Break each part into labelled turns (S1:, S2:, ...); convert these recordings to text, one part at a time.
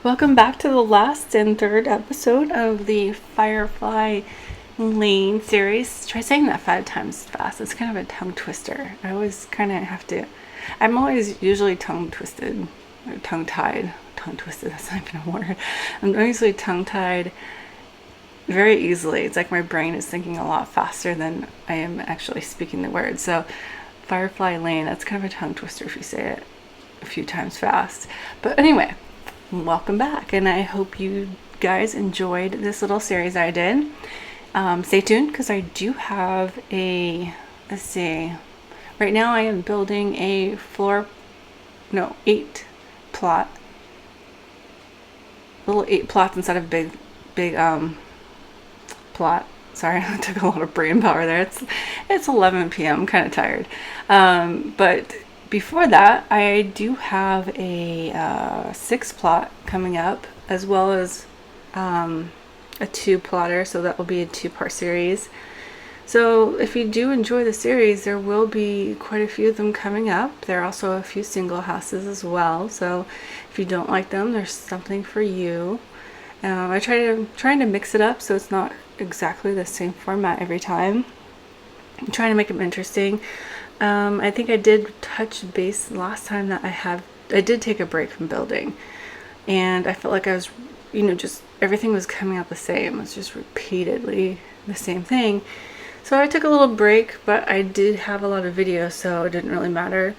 S1: Welcome back to the last and third episode of the Firefly Lane series. Try saying that 5 times fast. It's kind of a tongue twister. I always kind of have to. I'm always usually tongue twisted or tongue tied. Tongue twisted, that's not even a word. I'm usually tongue tied very easily. It's like my brain is thinking a lot faster than I am actually speaking the words. So, Firefly Lane, that's kind of a tongue twister if you say it a few times fast. But anyway, welcome back, and I hope you guys enjoyed this little series I did. Stay tuned because I do have a, let's see, right now I am building a 8 plot, little 8 plots inside of a big plot. Sorry, I took a lot of brain power there. It's 11 p.m. I'm kind of tired, but before that, I do have a 6 plot coming up, as well as a 2 plotter, so that will be a 2-part series. So if you do enjoy the series, there will be quite a few of them coming up. There are also a few single houses as well, so if you don't like them, there's something for you. I trying to mix it up so it's not exactly the same format every time. I'm trying to make them interesting. I think I did touch base last time that I did take a break from building, and I felt like I was, just everything was coming out the same. It was just repeatedly the same thing. So I took a little break, but I did have a lot of videos, so it didn't really matter.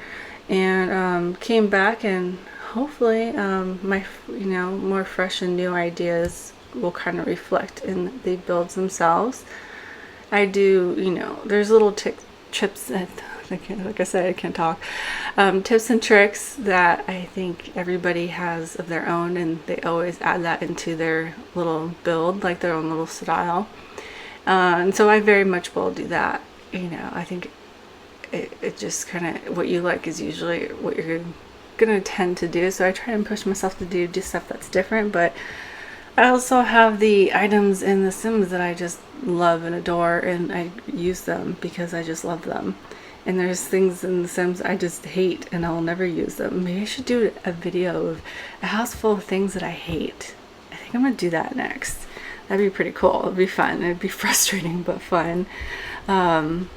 S1: And came back, and hopefully my more fresh and new ideas will kind of reflect in the builds themselves. I do, there's little tips that, like I said, I can't talk. Tips and tricks that I think everybody has of their own, and they always add that into their little build, like their own little style. And so I very much will do that. I think it just kind of, what you like is usually what you're gonna tend to do. So I try and push myself to do stuff that's different, but I also have the items in The Sims that I just love and adore, and I use them because I just love them. And there's things in The Sims I just hate, and I'll never use them. Maybe I should do a video of a house full of things that I hate. I think I'm gonna do that next. That'd be pretty cool. It'd be fun. It'd be frustrating, but fun. Other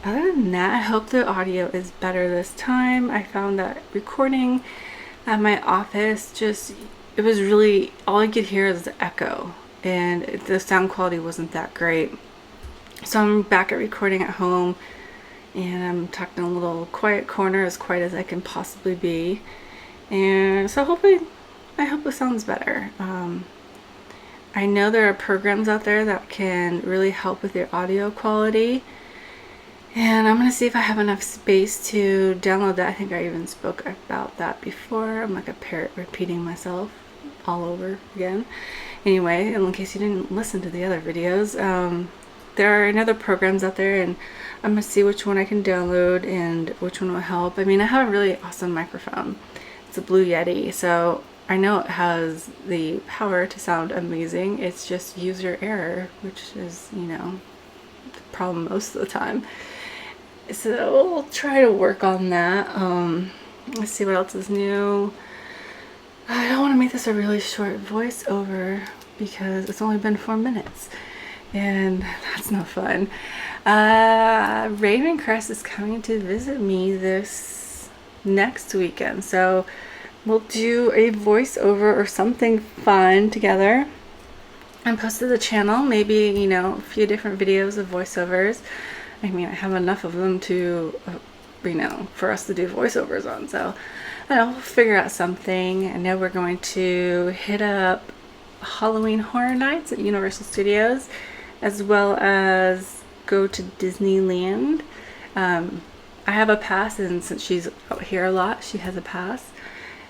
S1: than that, I hope the audio is better this time. I found that recording at my office it was really, all I could hear is the echo, and the sound quality wasn't that great. So I'm back at recording at home, and I'm tucked in a little quiet corner, as quiet as I can possibly be. And so hopefully, I hope it sounds better. I know there are programs out there that can really help with your audio quality, and I'm gonna see if I have enough space to download that. I think I even spoke about that before. I'm like a parrot repeating myself all over again. Anyway, in case you didn't listen to the other videos, there are other programs out there, and I'm gonna see which one I can download and which one will help. I mean, I have a really awesome microphone. It's a Blue Yeti, so I know it has the power to sound amazing. It's just user error, which is, the problem most of the time. So we'll try to work on that. Let's see what else is new. I don't want to make this a really short voiceover because it's only been 4 minutes, and that's no fun. RAVENCREST is coming to visit me this next weekend, so we'll do a voiceover or something fun together and post to the channel. Maybe, a few different videos of voiceovers. I mean, I have enough of them to, for us to do voiceovers on. So, we'll figure out something. I know we're going to hit up Halloween Horror Nights at Universal Studios, as well as go to Disneyland. I have a pass, and since she's out here a lot, she has a pass.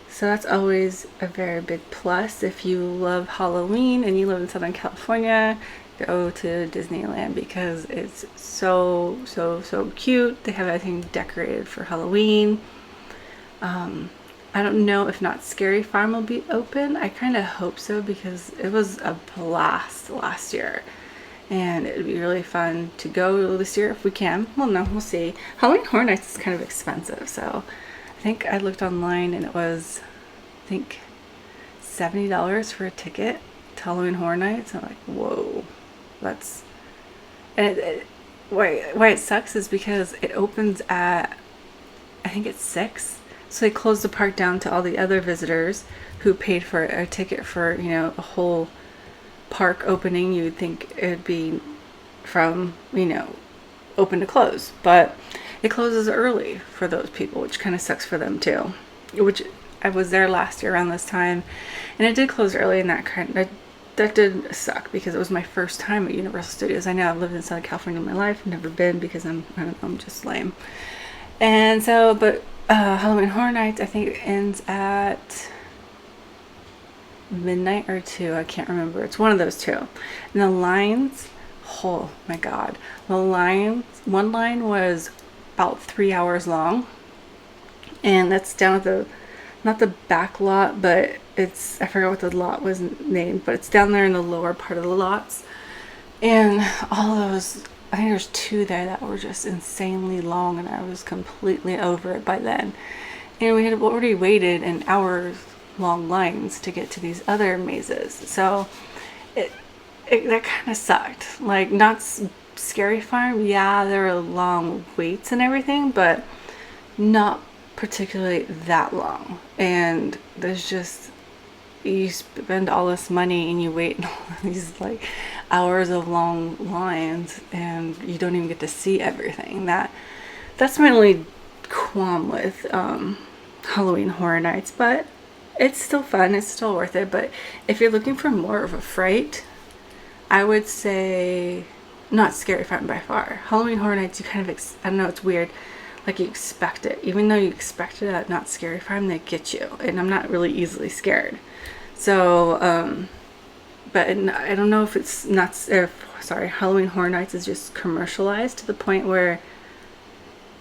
S1: So that's always a very big plus. If you love Halloween and you live in Southern California, go to Disneyland because it's so cute. They have everything decorated for Halloween. I don't know if Not Scary Farm will be open. I kind of hope so because it was a blast last year, and it would be really fun to go this year if we can. Well, no, we'll see. Halloween Horror Nights is kind of expensive, so I think I looked online and it was, I think $70 for a ticket to Halloween Horror Nights. I'm like, whoa, that's, and why it sucks is because it opens at, I think it's 6. So they closed the park down to all the other visitors who paid for a ticket for, you know, a whole park opening. You would think it would be from, you know, open to close, but it closes early for those people, which kind of sucks for them too. Which I was there last year around this time, and it did close early, and that did suck because it was my first time at Universal Studios. I know I've lived in Southern California in my life. I've never been because I don't know, I'm just lame. And so, but Halloween Horror Nights, I think it ends at midnight or 2. I can't remember. It's one of those two. And the lines, oh my God. The lines, one line was about 3 hours long. And that's down at the, not the back lot, but it's, I forgot what the lot was named, but it's down there in the lower part of the lots. And all those, I think there's 2 there that were just insanely long, and I was completely over it by then. And we had already waited an hours long lines to get to these other mazes. So it that kind of sucked. Like, not Scary Farm, yeah, there were long waits and everything, but not particularly that long. And there's just, you spend all this money and you wait in all these like hours of long lines, and you don't even get to see everything. That's my only qualm with Halloween Horror Nights, but it's still fun, it's still worth it. But if you're looking for more of a fright, I would say not Scary Farm by far. Halloween Horror Nights, you kind of I don't know, it's weird, like you expect it. Even though you expect it at Not Scary Farm, they get you, and I'm not really easily scared. So but I don't know if it's not, sorry, Halloween Horror Nights is just commercialized to the point where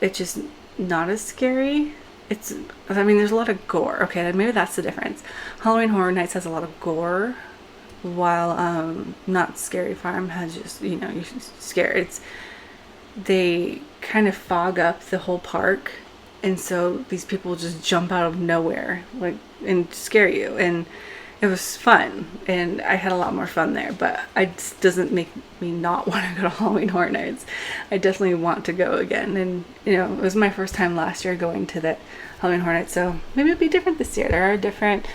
S1: it's just not as scary. It's, I mean, there's a lot of gore. Okay, then maybe that's the difference. Halloween Horror Nights has a lot of gore, while Not Scary Farm has just, you know, you're scared. They kind of fog up the whole park, and so these people just jump out of nowhere, like, and scare you. And it was fun, and I had a lot more fun there, but it just doesn't make me not want to go to Halloween Horror Nights. I definitely want to go again. And, you know, it was my first time last year going to that Halloween Horror Nights, so maybe it'll be different this year. There are different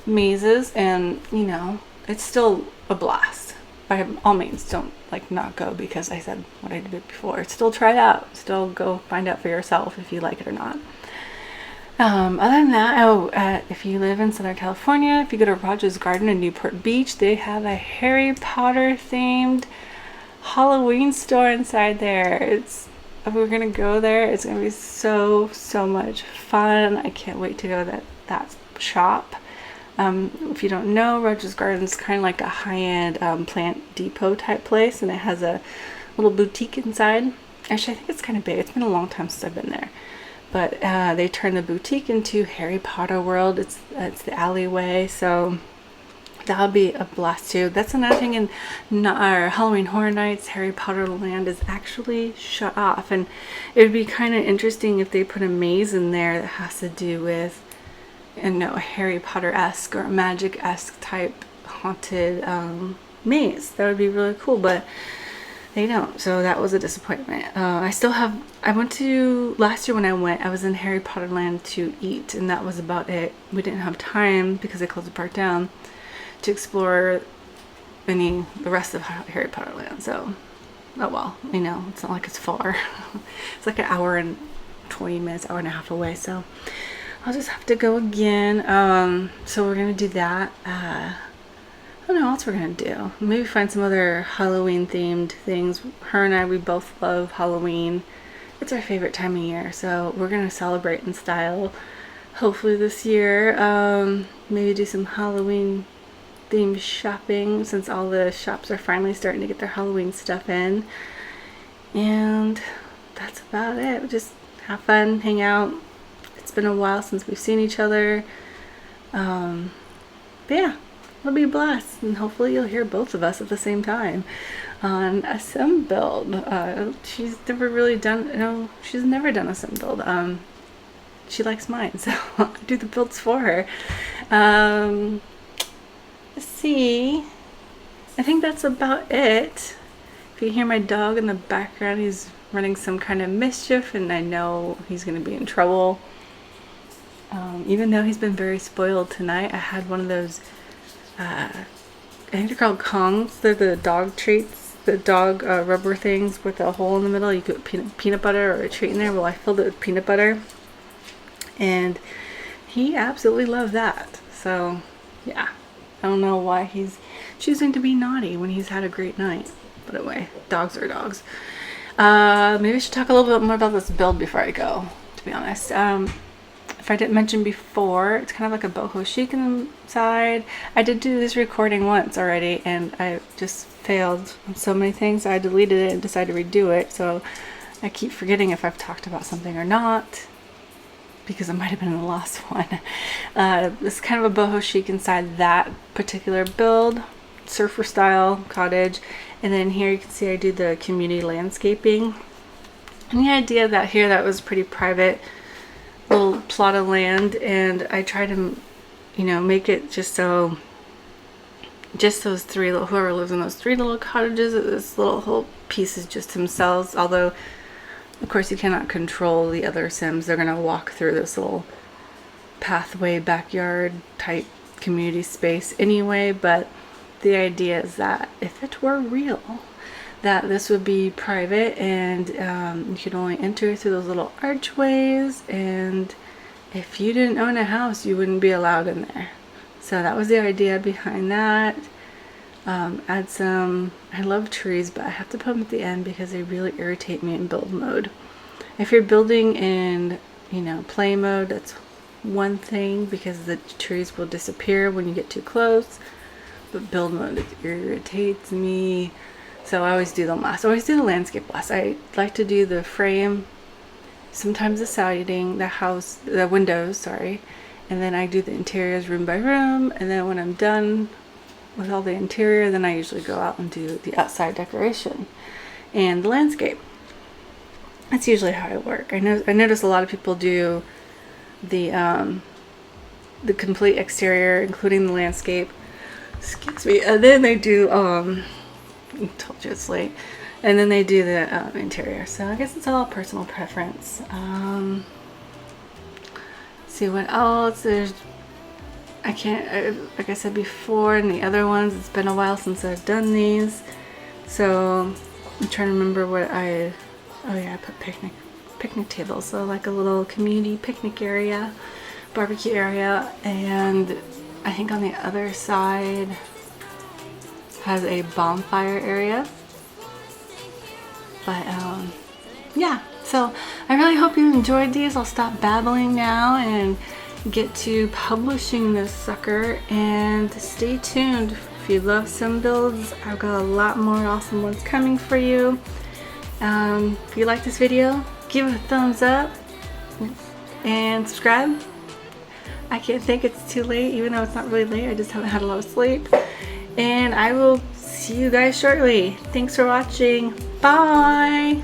S1: mazes, and, you know, it's still a blast. By all means, don't, like, not go because I said what I did before. Still try it out. Still go find out for yourself if you like it or not. Other than that, if you live in Southern California, if you go to Rogers Garden in Newport Beach, they have a Harry Potter themed Halloween store inside there. We're gonna go there. It's gonna be so much fun. I can't wait to go to that shop. If you don't know, Rogers Garden is kind of like a high-end plant depot type place, and it has a little boutique inside. Actually, I think it's kind of big. It's been a long time since I've been there. But they turned the boutique into Harry Potter World. It's the alleyway, so that'll be a blast too. That's another thing in our Halloween Horror Nights. Harry Potter Land is actually shut off, and it would be kind of interesting if they put a maze in there that has to do with, you know, a Harry Potter-esque or a magic-esque type haunted maze. That would be really cool, but they don't, so that was a disappointment. I went to, last year when I went, I was in Harry Potter Land to eat, and that was about it. We didn't have time, because they closed the park down, to explore the rest of Harry Potter Land, so, oh well, you know, it's not like it's far. It's like an hour and 20 minutes, hour and a half away, so I'll just have to go again. So we're gonna do that. I don't know what else we're gonna do. Maybe find some other Halloween themed things. Her and I, we both love Halloween. It's our favorite time of year, so we're gonna celebrate in style hopefully this year. Maybe do some Halloween themed shopping, since all the shops are finally starting to get their Halloween stuff in. And that's about it. Just have fun, hang out. It's been a while since we've seen each other. But yeah, it'll be a blast, and hopefully you'll hear both of us at the same time on a sim build. She's never really done, no, she's never done a sim build. She likes mine, so I do the builds for her. see. I think that's about it. If you hear my dog in the background, he's running some kind of mischief, and I know he's going to be in trouble. Even though he's been very spoiled tonight, I had one of those, I think they're called Kongs. They're the dog treats, the dog rubber things with a hole in the middle. You could put peanut butter or a treat in there. Well, I filled it with peanut butter, and he absolutely loved that. So, yeah. I don't know why he's choosing to be naughty when he's had a great night. But anyway, dogs are dogs. Maybe I should talk a little bit more about this build before I go, to be honest. If I didn't mention before, it's kind of like a boho chic inside. I did do this recording once already, and I just failed on so many things. I deleted it and decided to redo it, so I keep forgetting if I've talked about something or not, because it might have been in the last one. This is kind of a boho chic inside that particular build, surfer style cottage. And then here you can see I do the community landscaping. And the idea that here that was pretty private little plot of land, and I try to, you know, make it just so, just those three little, whoever lives in those three little cottages, this little whole piece is just themselves. Although, of course, you cannot control the other Sims. They're gonna walk through this little pathway, backyard type community space anyway. But the idea is that if it were real, that this would be private, and you could only enter through those little archways, and if you didn't own a house, you wouldn't be allowed in there. So that was the idea behind that. Add some, I love trees, but I have to put them at the end because they really irritate me in build mode. If you're building in, you know, play mode, that's one thing, because the trees will disappear when you get too close. But build mode, it irritates me. So I always do them last. I always do the landscape last. I like to do the frame, sometimes the siding, the house, the windows, sorry. And then I do the interiors room by room. And then when I'm done with all the interior, then I usually go out and do the outside decoration and the landscape. That's usually how I work. I notice a lot of people do the complete exterior, including the landscape. Excuse me. And then they do, I told you it's late. And then they do the interior. So I guess it's all personal preference. See what else. There's, I can't, like I said before, in the other ones, it's been a while since I've done these. So I'm trying to remember what oh yeah, I put picnic tables. So like a little community picnic area, barbecue area. And I think on the other side has a bonfire area. But yeah, so I really hope you enjoyed these. I'll stop babbling now and get to publishing this sucker, and stay tuned. If you love sim builds, I've got a lot more awesome ones coming for you. If you like this video, give it a thumbs up and subscribe. I can't think it's too late, even though it's not really late. I just haven't had a lot of sleep. And I will see you guys shortly. Thanks for watching. Bye.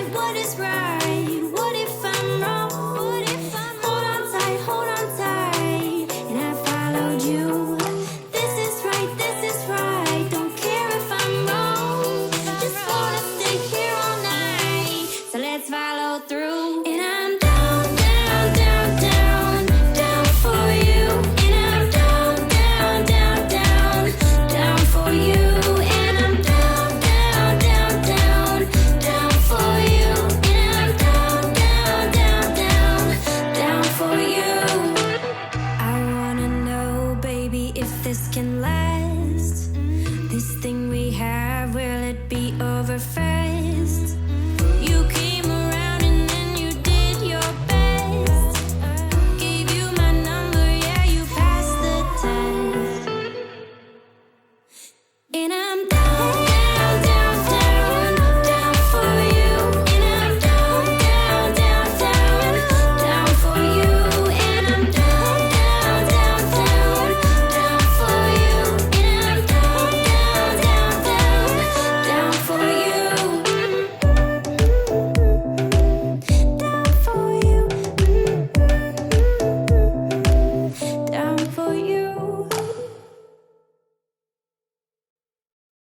S2: What is right?